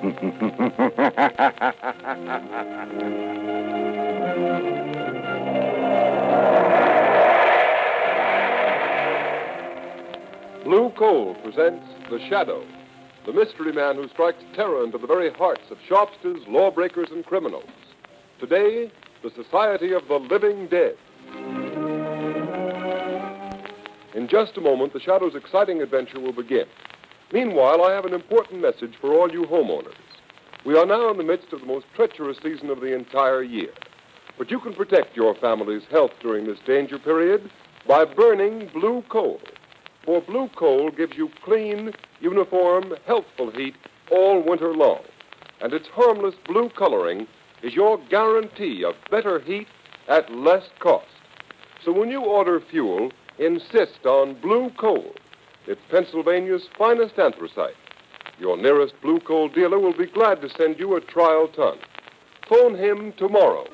Blue Coal presents The Shadow, the mystery man who strikes terror into the very hearts of shopsters, lawbreakers, and criminals. Today, the Society of the Living Dead. In just a moment, The Shadow's exciting adventure will begin. Meanwhile, I have an important message for all you homeowners. We are now in the midst of the most treacherous season of the entire year. But you can protect your family's health during this danger period by burning blue coal. For blue coal gives you clean, uniform, healthful heat all winter long. And its harmless blue coloring is your guarantee of better heat at less cost. So when you order fuel, insist on blue coal. It's Pennsylvania's finest anthracite. Your nearest blue coal dealer will be glad to send you a trial ton. Phone him tomorrow.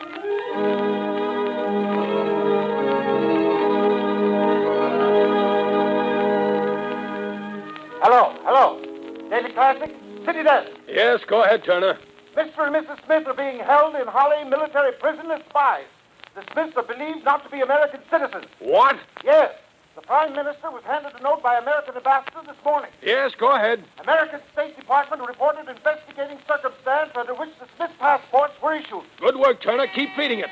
Hello. Daily Classic, City Desk. Yes, go ahead, Turner. Mr. and Mrs. Smith are being held in Holly military prison as spies. The Smiths are believed not to be American citizens. What? Yes. The Prime Minister was handed a note by American ambassador this morning. Yes, go ahead. American State Department reported investigating circumstance under which the Smith passports were issued. Good work, Turner. Keep feeding it.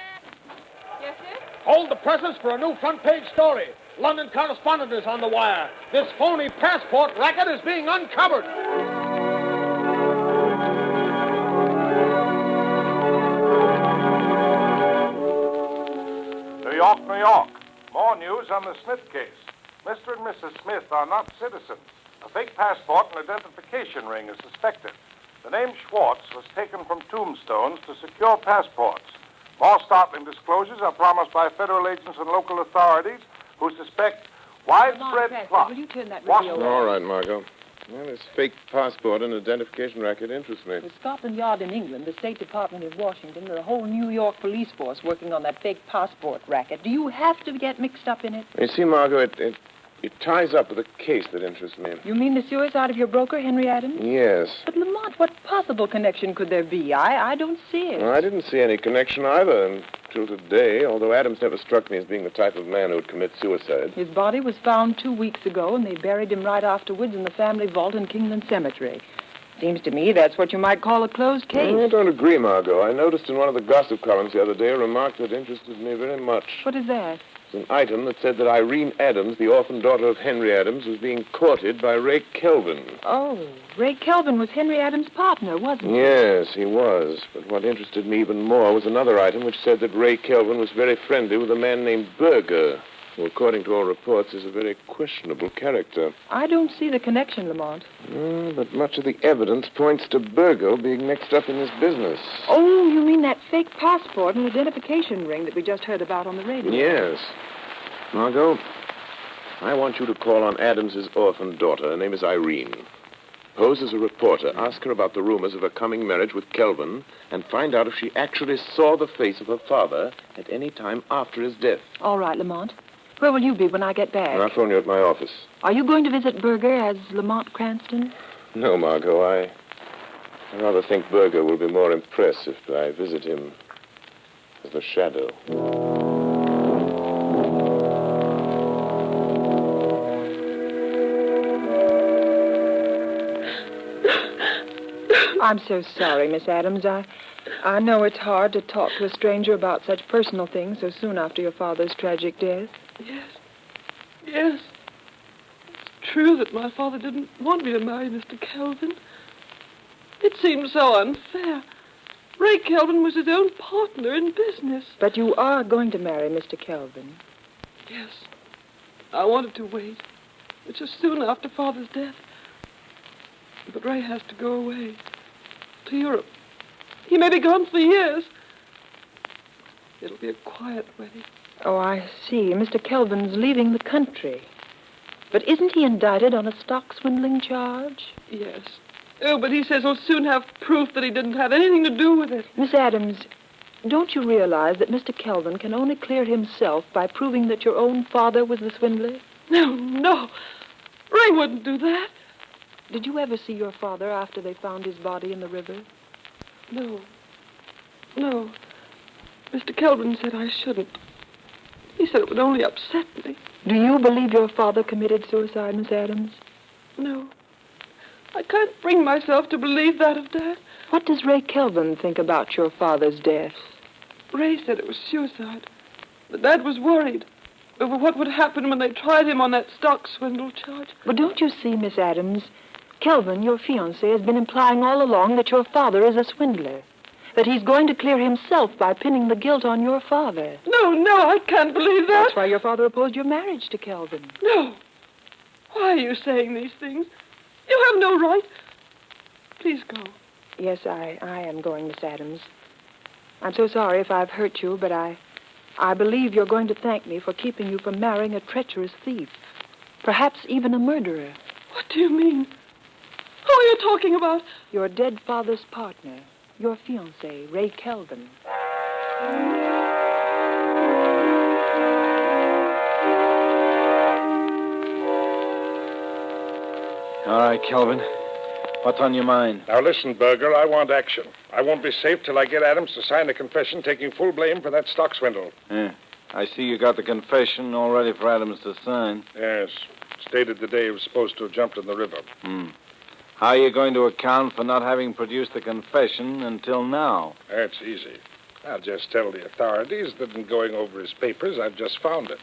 Yes, sir? Hold the presses for a new front-page story. London correspondent is on the wire. This phony passport racket is being uncovered. New York, New York. More news on the Smith case. Mr. and Mrs. Smith are not citizens. A fake passport and identification ring is suspected. The name Schwartz was taken from tombstones to secure passports. More startling disclosures are promised by federal agents and local authorities who suspect widespread plot. Will you turn that radio All right, Margot. Well, this fake passport and identification racket interests me. With Scotland Yard in England, the State Department in Washington, and a whole New York police force working on that fake passport racket. Do you have to get mixed up in it? You see, Margot, it ties up with a case that interests me. You mean the suicide of your broker, Henry Adams? Yes. But, Lamont, what possible connection could there be? I don't see it. Well, I didn't see any connection either until today, although Adams never struck me as being the type of man who would commit suicide. His body was found 2 weeks ago, and they buried him right afterwards in the family vault in Kingland Cemetery. Seems to me that's what you might call a closed case. I don't agree, Margot. I noticed in one of the gossip columns the other day a remark that interested me very much. What is that? It's an item that said that Irene Adams, the orphan daughter of Henry Adams, was being courted by Ray Kelvin. Oh, Ray Kelvin was Henry Adams' partner, wasn't he? Yes, he was. But what interested me even more was another item which said that Ray Kelvin was very friendly with a man named Berger, who, according to all reports, is a very questionable character. I don't see the connection, Lamont. But much of the evidence points to Berger being mixed up in this business. Oh, you mean that fake passport and identification ring that we just heard about on the radio? Yes. Margot, I want you to call on Adams's orphan daughter. Her name is Irene. Pose as a reporter. Ask her about the rumors of her coming marriage with Kelvin and find out if she actually saw the face of her father at any time after his death. All right, Lamont. Where will you be when I get back? I'll phone you at my office. Are you going to visit Berger as Lamont Cranston? No, Margot. I rather think Berger will be more impressed if I visit him as the Shadow. I'm so sorry, Miss Adams. I know it's hard to talk to a stranger about such personal things so soon after your father's tragic death. Yes. It's true that my father didn't want me to marry Mr. Kelvin. It seemed so unfair. Ray Kelvin was his own partner in business. But you are going to marry Mr. Kelvin. Yes. I wanted to wait, which is soon after Father's death. But Ray has to go away to Europe. He may be gone for years. It'll be a quiet wedding. Oh, I see. Mr. Kelvin's leaving the country. But isn't he indicted on a stock swindling charge? Yes. Oh, but he says he'll soon have proof that he didn't have anything to do with it. Miss Adams, don't you realize that Mr. Kelvin can only clear himself by proving that your own father was the swindler? No. Ray wouldn't do that. Did you ever see your father after they found his body in the river? No. No. Mr. Kelvin said I shouldn't. He said it would only upset me. Do you believe your father committed suicide, Miss Adams? No. I can't bring myself to believe that of Dad. What does Ray Kelvin think about your father's death? Ray said it was suicide. But Dad was worried over what would happen when they tried him on that stock swindle charge. But don't you see, Miss Adams, Kelvin, your fiancé, has been implying all along that your father is a swindler. That he's going to clear himself by pinning the guilt on your father. No, I can't believe that. That's why your father opposed your marriage to Kelvin. No. Why are you saying these things? You have no right. Please go. Yes, I am going, Miss Adams. I'm so sorry if I've hurt you, but I believe you're going to thank me for keeping you from marrying a treacherous thief. Perhaps even a murderer. What do you mean? Who are you talking about? Your dead father's partner, your fiancé, Ray Kelvin. All right, Kelvin. What's on your mind? Now listen, Berger, I want action. I won't be safe till I get Adams to sign a confession taking full blame for that stock swindle. Yeah. I see you got the confession all ready for Adams to sign. Yes. Stated the day he was supposed to have jumped in the river. How are you going to account for not having produced the confession until now? That's easy. I'll just tell the authorities that in going over his papers, I've just found it.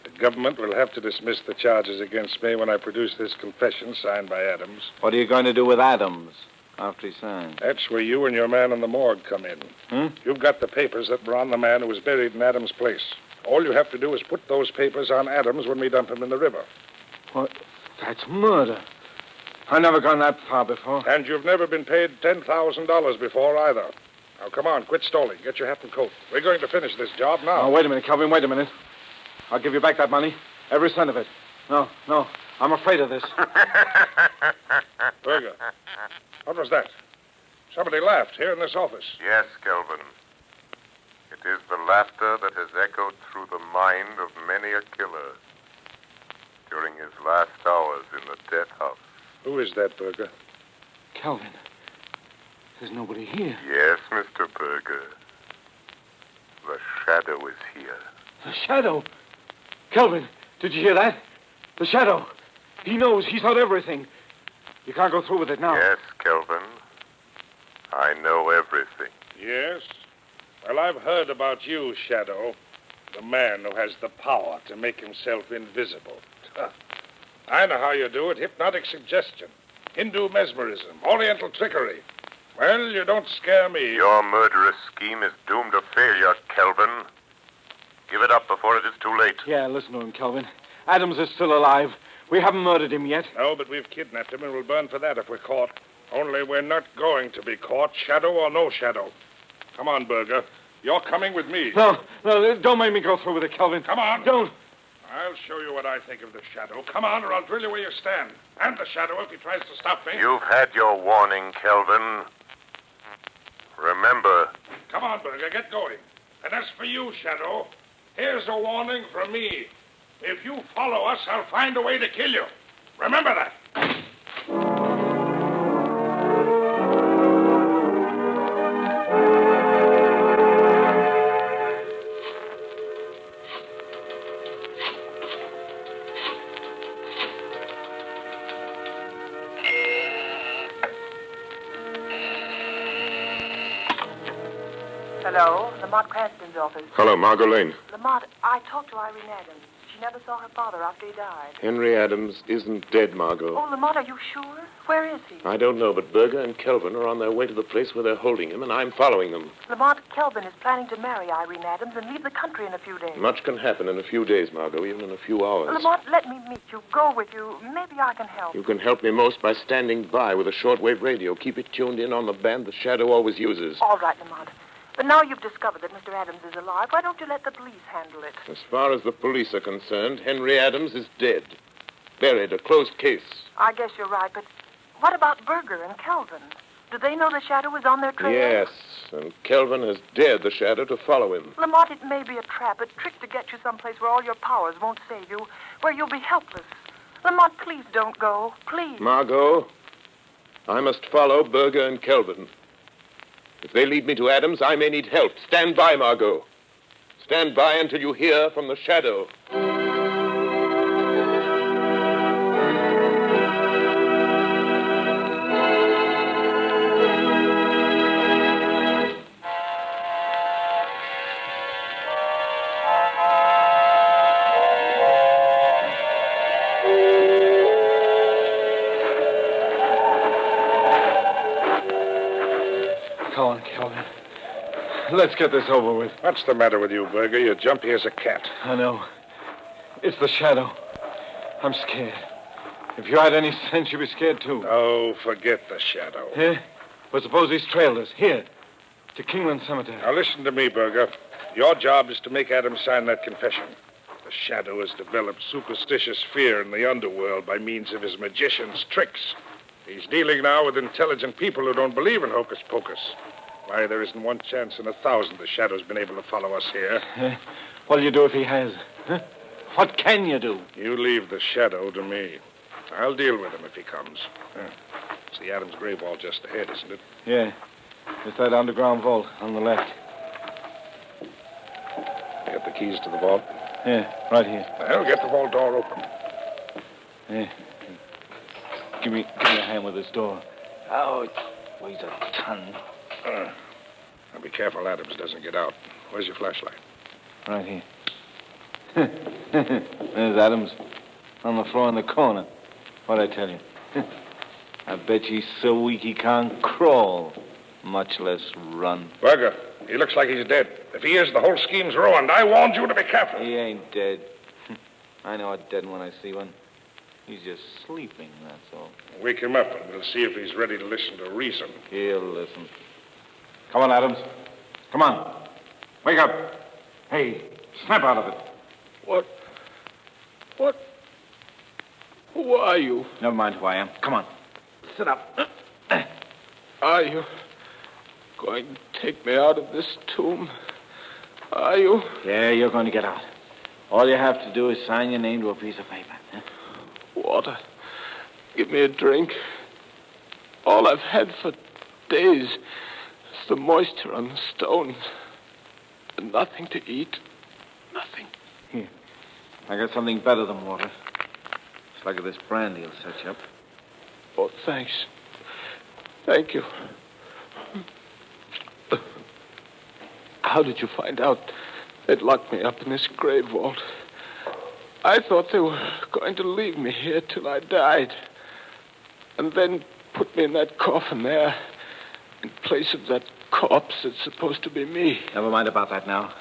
The government will have to dismiss the charges against me when I produce this confession signed by Adams. What are you going to do with Adams after he signs? That's where you and your man in the morgue come in. You've got the papers that were on the man who was buried in Adams' place. All you have to do is put those papers on Adams when we dump him in the river. What? That's murder. I've never gone that far before. And you've never been paid $10,000 before either. Now, come on, quit stalling. Get your hat and coat. We're going to finish this job now. Oh, wait a minute, Kelvin, wait a minute. I'll give you back that money. Every cent of it. No. I'm afraid of this. Berger, what was that? Somebody laughed here in this office. Yes, Kelvin. It is the laughter that has echoed through the mind of many a killer during his last hours in the death house. Who is that, Berger? Kelvin, there's nobody here. Yes, Mr. Berger. The shadow is here. The shadow? Kelvin, did you hear that? The shadow. He knows. He's heard everything. You can't go through with it now. Yes, Kelvin. I know everything. Yes? Well, I've heard about you, Shadow. The man who has the power to make himself invisible. I know how you do it. Hypnotic suggestion. Hindu mesmerism. Oriental trickery. Well, you don't scare me. Your murderous scheme is doomed to failure, Kelvin. Give it up before it is too late. Yeah, listen to him, Kelvin. Adams is still alive. We haven't murdered him yet. No, but we've kidnapped him, and we'll burn for that if we're caught. Only we're not going to be caught, shadow or no shadow. Come on, Berger. You're coming with me. No, don't make me go through with it, Kelvin. Come on. Don't. I'll show you what I think of the shadow. Come on, or I'll drill you where you stand. And the shadow if he tries to stop me. You've had your warning, Kelvin. Remember. Come on, Berger, get going. And as for you, Shadow, here's a warning from me. If you follow us, I'll find a way to kill you. Remember that. Hello, Lamont Cranston's office. Hello, Margot Lane. Lamont, I talked to Irene Adams. She never saw her father after he died. Henry Adams isn't dead, Margot. Oh, Lamont, are you sure? Where is he? I don't know, but Berger and Kelvin are on their way to the place where they're holding him, and I'm following them. Lamont, Kelvin is planning to marry Irene Adams and leave the country in a few days. Much can happen in a few days, Margot, even in a few hours. Lamont, let me meet you. Go with you. Maybe I can help. You can help me most by standing by with a shortwave radio. Keep it tuned in on the band the Shadow always uses. All right, Lamont. But now you've discovered that Mr. Adams is alive, why don't you let the police handle it? As far as the police are concerned, Henry Adams is dead. Buried, a closed case. I guess you're right, but what about Berger and Kelvin? Do they know the Shadow is on their trail? Yes, and Kelvin has dared the Shadow to follow him. Lamont, it may be a trap, a trick to get you someplace where all your powers won't save you, where you'll be helpless. Lamont, please don't go. Please. Margot, I must follow Berger and Kelvin. If they lead me to Adams, I may need help. Stand by, Margot. Stand by until you hear from the shadow. Come on, Kelvin. Let's get this over with. What's the matter with you, Berger? You're jumpy as a cat. I know. It's the shadow. I'm scared. If you had any sense, you'd be scared, too. Oh, forget the shadow. Yeah? But suppose he's trailed us. Here. To Kingland Cemetery. Now, listen to me, Berger. Your job is to make Adams sign that confession. The shadow has developed superstitious fear in the underworld by means of his magician's tricks. He's dealing now with intelligent people who don't believe in hocus pocus. Why, there isn't one chance in 1,000 the shadow's been able to follow us here. What'll you do if he has? Huh? What can you do? You leave the shadow to me. I'll deal with him if he comes. It's the Adams grave vault just ahead, isn't it? Yeah. It's that underground vault on the left. You got the keys to the vault? Yeah, right here. Well, get the vault door open. Yeah. Give me a hand with this door. Oh, it weighs a ton. Now be careful Adams doesn't get out. Where's your flashlight? Right here. There's Adams on the floor in the corner. What'd I tell you? I bet he's so weak he can't crawl, much less run. Berger, he looks like he's dead. If he is, the whole scheme's ruined. I warned you to be careful. He ain't dead. I know a dead one when I see one. He's just sleeping, that's all. Wake him up, and we'll see if he's ready to listen to reason. He'll listen. Come on, Adams. Come on. Wake up. Hey, snap out of it. What? Who are you? Never mind who I am. Come on. Sit up. Are you going to take me out of this tomb? Are you? Yeah, you're going to get out. All you have to do is sign your name to a piece of paper. Huh? Water. Give me a drink. All I've had for days is the moisture on the stones. And nothing to eat. Nothing. Here. I got something better than water. It's like this brandy will set you up. Oh, thanks. Thank you. How did you find out they'd locked me up in this grave vault? I thought they were going to leave me here till I died. And then put me in that coffin there in place of that corpse that's supposed to be me. Never mind about that now.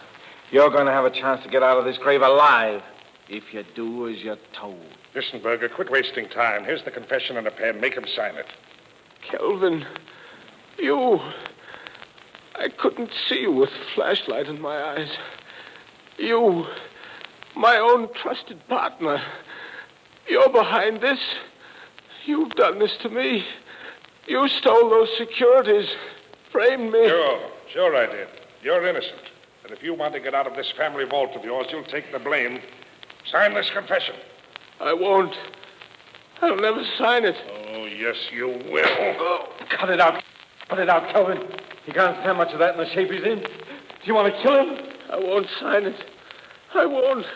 You're going to have a chance to get out of this grave alive if you do as you're told. Listen, Berger, quit wasting time. Here's the confession and a pen. Make him sign it. Kelvin, you... I couldn't see you with flashlight in my eyes. You, my own trusted partner. You're behind this. You've done this to me. You stole those securities, framed me. Sure I did. You're innocent. And if you want to get out of this family vault of yours, you'll take the blame. Sign this confession. I won't. I'll never sign it. Oh, yes, you will. Oh. Cut it out. Cut it out, Kelvin. He can't stand much of that in the shape he's in. Do you want to kill him? I won't sign it. I won't.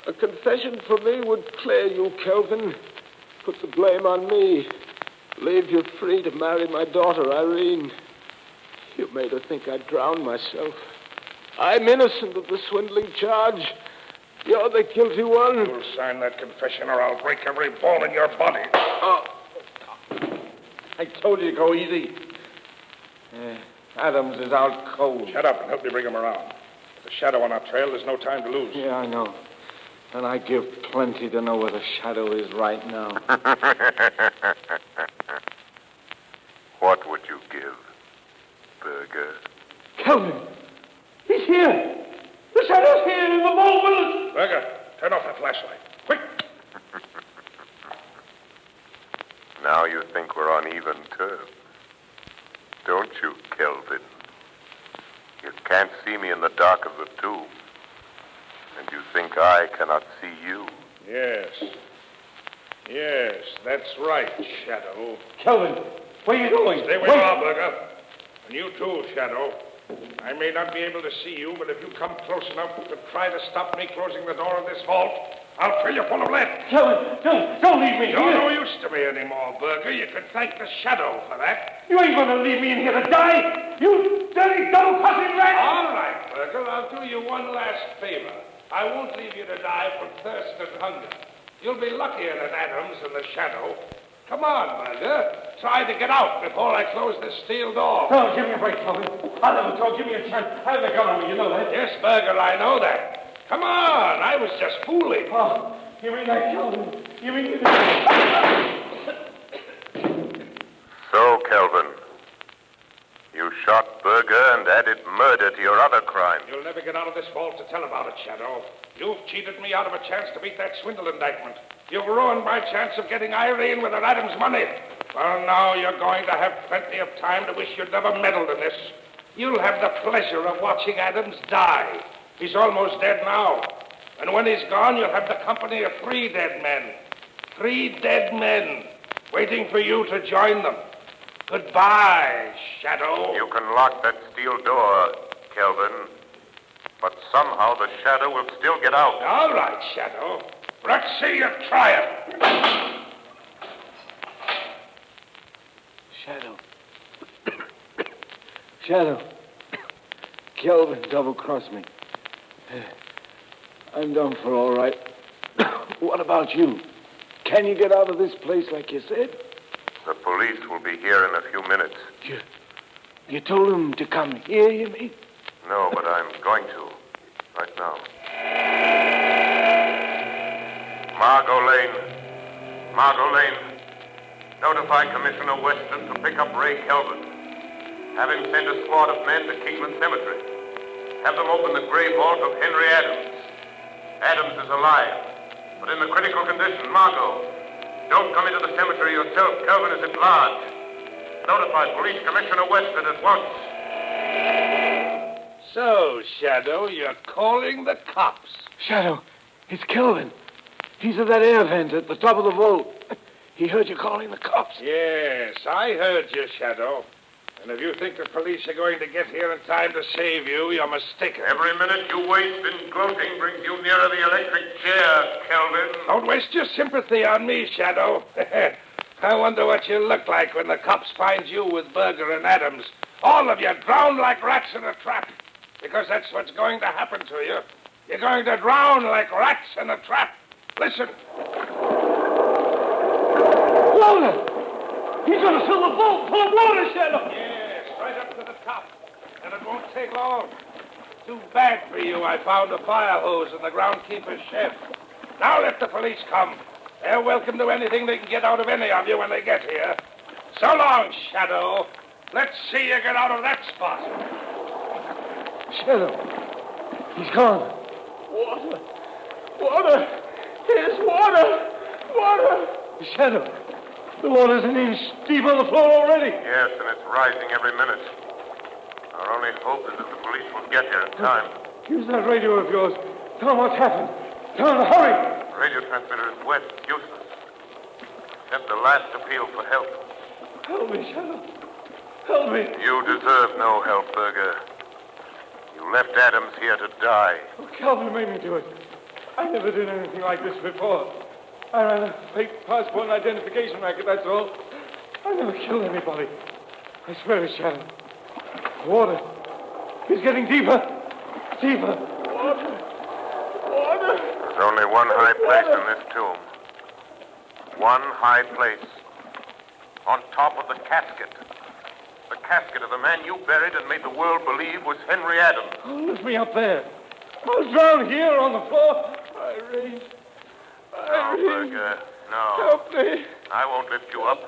A confession for me would clear you, Kelvin. Put the blame on me. Leave you free to marry my daughter, Irene. You made her think I'd drown myself. I'm innocent of the swindling charge. You're the guilty one. You'll sign that confession or I'll break every bone in your body. Oh. I told you to go easy. Adams is out cold. Shut up and help me bring him around. With a shadow on our trail, there's no time to lose. Yeah, I know. And I give plenty to know where the shadow is right now. What would you give, Berger? Kelvin! He's here! The shadow's here in the vault with us! Berger, turn off the flashlight. Quick! Now you think we're on even terms. Don't you, Kelvin? You can't see me in the dark of the tomb. And you think I cannot see you? Yes. Yes, that's right, Shadow. Kelvin, where are you going? Stay where you are, Burger. And you too, Shadow. I may not be able to see you, but if you come close enough to try to stop me closing the door of this vault, I'll fill you full of lead. Kelvin, don't leave me You're here. no use to me anymore, Burger. You can thank the Shadow for that. You ain't going to leave me in here to die. You dirty, double-cussing rat. All right, Burger. I'll do you one last favor. I won't leave you to die from thirst and hunger. You'll be luckier than Adams and the Shadow. Come on, Burger. Try to get out before I close this steel door. No, give me a break, Kelvin. I'll never talk. Give me a chance. I have a gun on me, you know that. Yes, Burger, I know that. Come on. I was just fooling. Oh, you mean that, Kelvin? You mean... So, Kelvin, you shot Berger and added murder to your other crime. You'll never get out of this vault to tell about it, Shadow. You've cheated me out of a chance to beat that swindle indictment. You've ruined my chance of getting Irene with her Adams money. Well, now you're going to have plenty of time to wish you'd never meddled in this. You'll have the pleasure of watching Adams die. He's almost dead now. And when he's gone, you'll have the company of 3 dead men. 3 dead men waiting for you to join them. Goodbye, Shadow. You can lock that steel door, Kelvin, but somehow the Shadow will still get out. All right, Shadow. Let's see you try it. Shadow. Shadow. Kelvin double-crossed me. I'm done for, all right. What about you? Can you get out of this place like you said? The police will be here in a few minutes. You told them to come here, you mean? No, but I'm going to. Right now. Margot Lane. Notify Commissioner Weston to pick up Ray Kelvin. Have him send a squad of men to Kingman Cemetery. Have them open the grave vault of Henry Adams. Adams is alive, but in a critical condition. Margot, don't come into the cemetery yourself. Kelvin is at large. Notify Police Commissioner Weston at once. So, Shadow, you're calling the cops. Shadow, it's Kelvin. He's at that air vent at the top of the vault. He heard you calling the cops. Yes, I heard you, Shadow. And if you think the police are going to get here in time to save you, you're mistaken. Every minute you waste in gloating brings you nearer the electric chair, Kelvin. Don't waste your sympathy on me, Shadow. I wonder what you look like when the cops find you with Berger and Adams. All of you drowned like rats in a trap. Because that's what's going to happen to you. You're going to drown like rats in a trap. Listen. Water! He's going to fill the vault full of water, Shadow! Yes, right up to the top. And it won't take long. Too bad for you I found a fire hose in the groundkeeper's shed. Now let the police come. They're welcome to anything they can get out of any of you when they get here. So long, Shadow. Let's see you get out of that spot. Shadow, he's gone. Water! Water! Here's water! Water! Shadow, the water's an inch deep on the floor already. Yes, and it's rising every minute. Our only hope is that the police will get here in time. Use that radio of yours. Tell them what's happened. Tell them to hurry. The radio transmitter is wet, useless. Except the last appeal for help. Help me, Shadow. Help me. You deserve no help, Berger. You left Adams here to die. Oh, Calvin made me do it. I never did anything like this before. I ran a fake passport and identification racket, that's all. I never killed anybody. I swear it, Shadow. Water. It's getting deeper. Deeper. Water. Water. There's only one high place in this tomb. One high place. On top of the casket. The casket of the man you buried and made the world believe was Henry Adams. Oh, lift me up there. I'll drown here on the floor. Irene. No, Berger, no. Help me. I won't lift you up.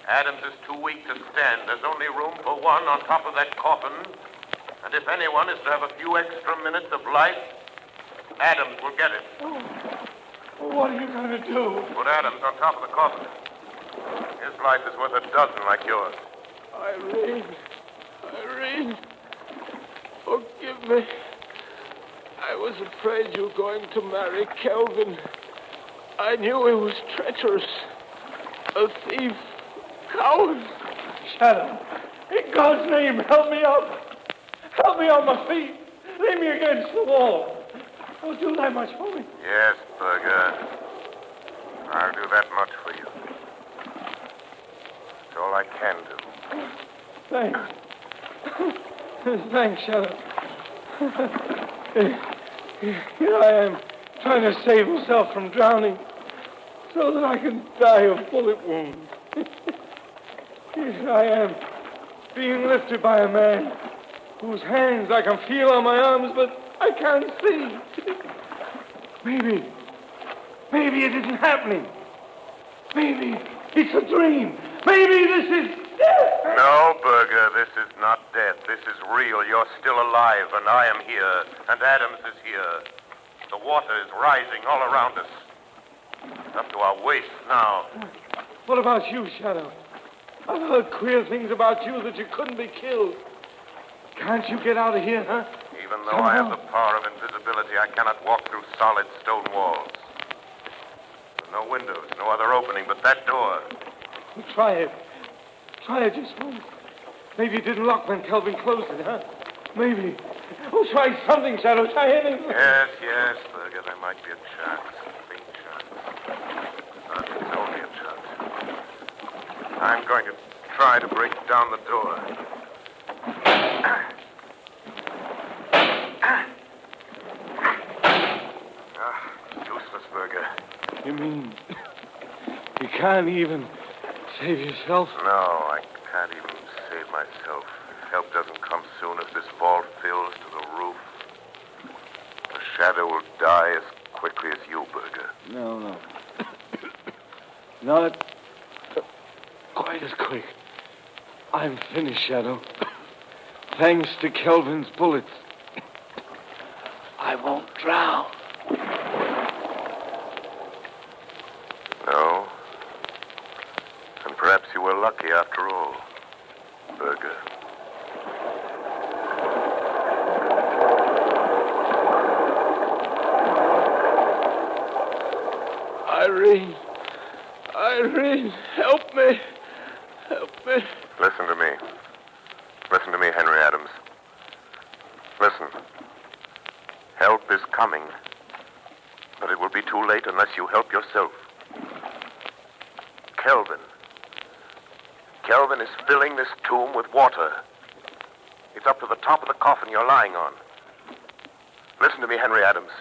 Adams is too weak to stand. There's only room for one on top of that coffin. And if anyone is to have a few extra minutes of life, Adams will get it. Oh, what are you going to do? Put Adams on top of the coffin. His life is worth a dozen like yours. Irene. Irene. Forgive me. I was afraid you were going to marry Kelvin. I knew he was treacherous. A thief. Coward. Shadow, in God's name, help me up. Help me on my feet. Lay me against the wall. Don't do that much for me. Yes, Burger. I'll do that much for you. It's all I can do. Thanks. Thanks, Shadow. Here I am, trying to save myself from drowning so that I can die of bullet wounds. Here I am, being lifted by a man whose hands I can feel on my arms, but I can't see. Maybe it isn't happening. Maybe it's a dream. Maybe this is death. No, Burger, this is not death. This is real. You're still alive, and I am here, and Adams is here. The water is rising all around us. Up to our waists now. What about you, Shadow? I've heard queer things about you that you couldn't be killed. Can't you get out of here, huh? Even though I have the power of invisibility, I cannot walk through solid stone walls. There are no windows, no other opening but that door. Try it. Try it just once. Maybe it didn't lock when Kelvin closed it, huh? Maybe. Oh, try something, Shadow. Try anything. Yes, Burger, there might be a chance. A faint chance. But it's only a chance. I'm going to try to break down the door. Useless, Burger. You mean you can't even save yourself? No, I can't even save myself. If help doesn't come soon, if this vault fills to the roof, the Shadow will die as quickly as you, Burger. No. Not quite as quick. I'm finished, Shadow. Thanks to Kelvin's bullets. I won't drown. No? And perhaps you were lucky after all, Burger. Irene, help me. Help me. Listen to me. Listen to me, Henry Adams. Listen. Help is coming. But it will be too late unless you help yourself. Kelvin is filling this tomb with water. It's up to the top of the coffin you're lying on. Listen to me, Henry Adams.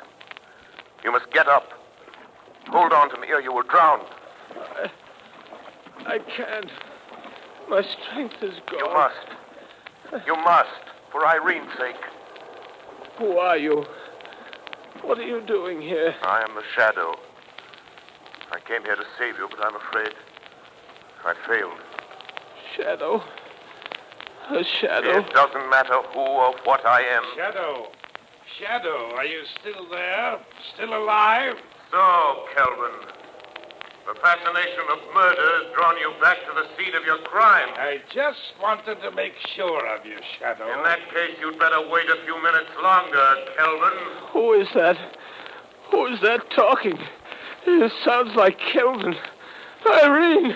You must get up. Hold on to me or you will drown. I can't. My strength is gone. You must. You must, for Irene's sake. Who are you? What are you doing here? I am the Shadow. I came here to save you, but I'm afraid I failed. Shadow? A shadow? It doesn't matter who or what I am. Shadow, are you still there? Still alive? So, Kelvin, the fascination of murder has drawn you back to the scene of your crime. I just wanted to make sure of you, Shadow. In that case, you'd better wait a few minutes longer, Kelvin. Who is that? Who is that talking? It sounds like Kelvin. Irene!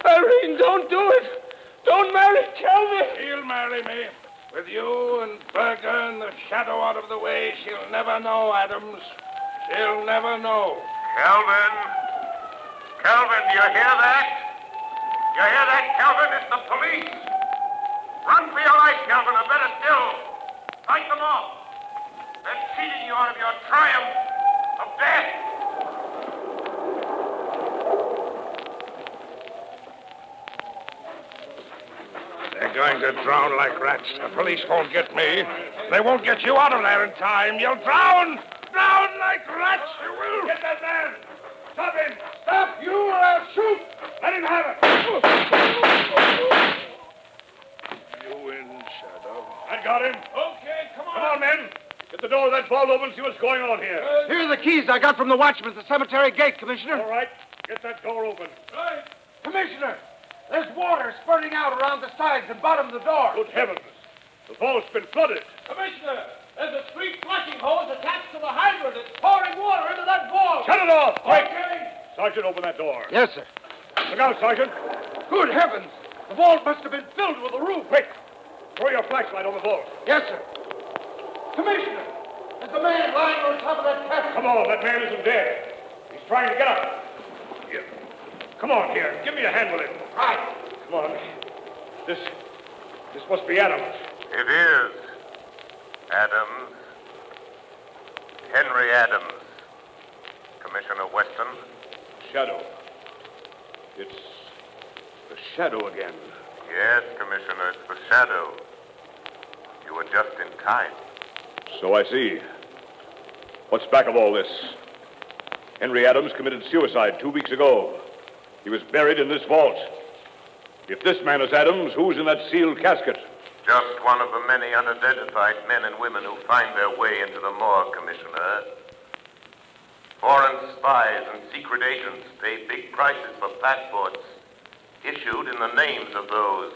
Irene, don't do it! Don't marry Kelvin! She'll marry me. With you and Berger and the Shadow out of the way, she'll never know, Adams. She'll never know. Kelvin, do you hear that? You hear that, Kelvin? It's the police. Run for your life, Kelvin, or better still, fight them off. They're cheating you out of your triumph of death. They're going to drown like rats. The police won't get me. They won't get you out of there in time. You'll drown! Drown like rats, you will! Get that man! Stop him! Stop! You or I'll shoot! Let him have it! You win, Shadow. I got him. Okay, come on. Come on, men. Get the door of that vault open and see what's going on here. Here are the keys I got from the watchman at the cemetery gate, Commissioner. All right. Get that door open. Right. Commissioner, there's water spurting out around the sides and bottom of the door. Good heavens. The vault's been flooded. Commissioner, there's a street flushing hose attached to the hydrant. It's pouring water into that vault. Shut it off, quick. Okay. open that door. Yes, sir. Look out, Sergeant. Good heavens! The vault must have been filled with the roof. Quick! Throw your flashlight on the vault. Yes, sir. Commissioner, is the man lying on top of that casket? Come on, that man isn't dead. He's trying to get up. Here. Come on, here. Give me a hand with him. Right. Come on. This must be Adams. It is. Adams. Henry Adams. Commissioner Weston. Shadow. It's the Shadow again. Yes, Commissioner, it's the Shadow. You were just in time. So I see. What's back of all this? Henry Adams committed suicide 2 weeks ago. He was buried in this vault. If this man is Adams, who's in that sealed casket? Just one of the many unidentified men and women who find their way into the morgue, Commissioner. Foreign spies and secret agents pay big prices for passports issued in the names of those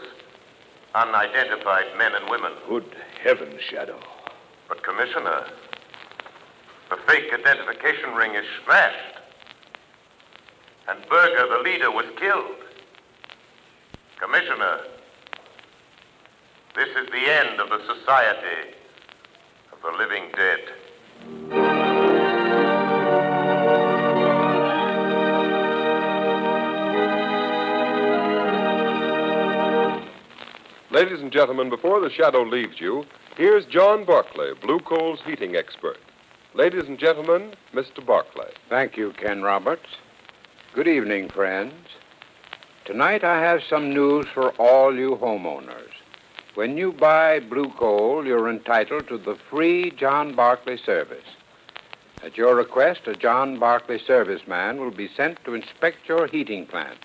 unidentified men and women. Good heavens, Shadow. But, Commissioner, the fake identification ring is smashed. And Berger, the leader, was killed. Commissioner, this is the end of the Society of the Living Dead. Ladies and gentlemen, before the Shadow leaves you, here's John Barclay, Blue Coal's heating expert. Ladies and gentlemen, Mr. Barclay. Thank you, Ken Roberts. Good evening, friends. Tonight I have some news for all you homeowners. When you buy Blue Coal, you're entitled to the free John Barclay service. At your request, a John Barclay serviceman will be sent to inspect your heating plant.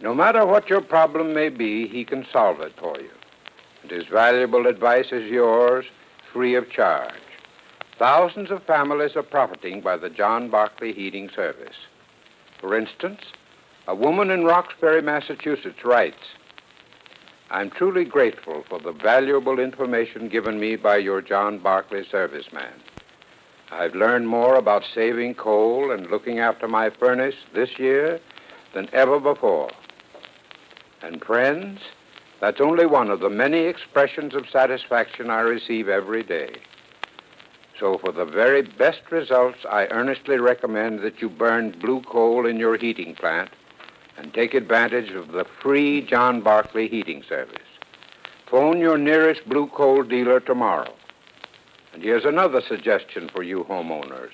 No matter what your problem may be, he can solve it for you. And his valuable advice is yours, free of charge. Thousands of families are profiting by the John Barclay heating service. For instance, a woman in Roxbury, Massachusetts writes, I'm truly grateful for the valuable information given me by your John Barclay serviceman. I've learned more about saving coal and looking after my furnace this year than ever before. And friends, that's only one of the many expressions of satisfaction I receive every day. So for the very best results, I earnestly recommend that you burn blue coal in your heating plant and take advantage of the free John Barclay heating service. Phone your nearest blue coal dealer tomorrow. And here's another suggestion for you homeowners.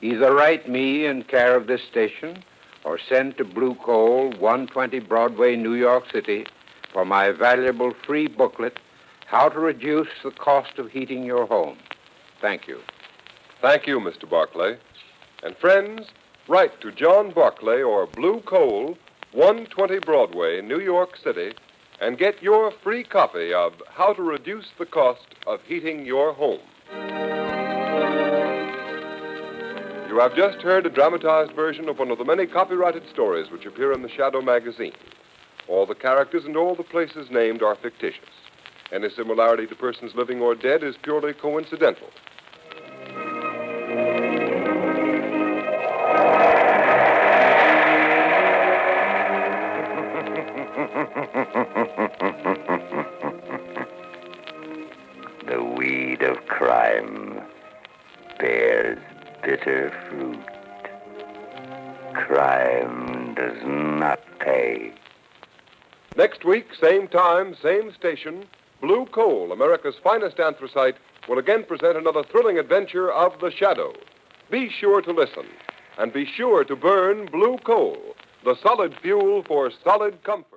Either write me in care of this station or send to Blue Coal, 120 Broadway, New York City, for my valuable free booklet, How to Reduce the Cost of Heating Your Home. Thank you. Thank you, Mr. Barclay. And friends, write to John Barclay or Blue Coal, 120 Broadway, New York City, and get your free copy of How to Reduce the Cost of Heating Your Home. You have just heard a dramatized version of one of the many copyrighted stories which appear in the Shadow magazine. All the characters and all the places named are fictitious. Any similarity to persons living or dead is purely coincidental. The weed of crime bears bitter fruit. Crime does not pay. Next week, same time, same station, Blue Coal, America's finest anthracite, will again present another thrilling adventure of the Shadow. Be sure to listen, and be sure to burn Blue Coal, the solid fuel for solid comfort.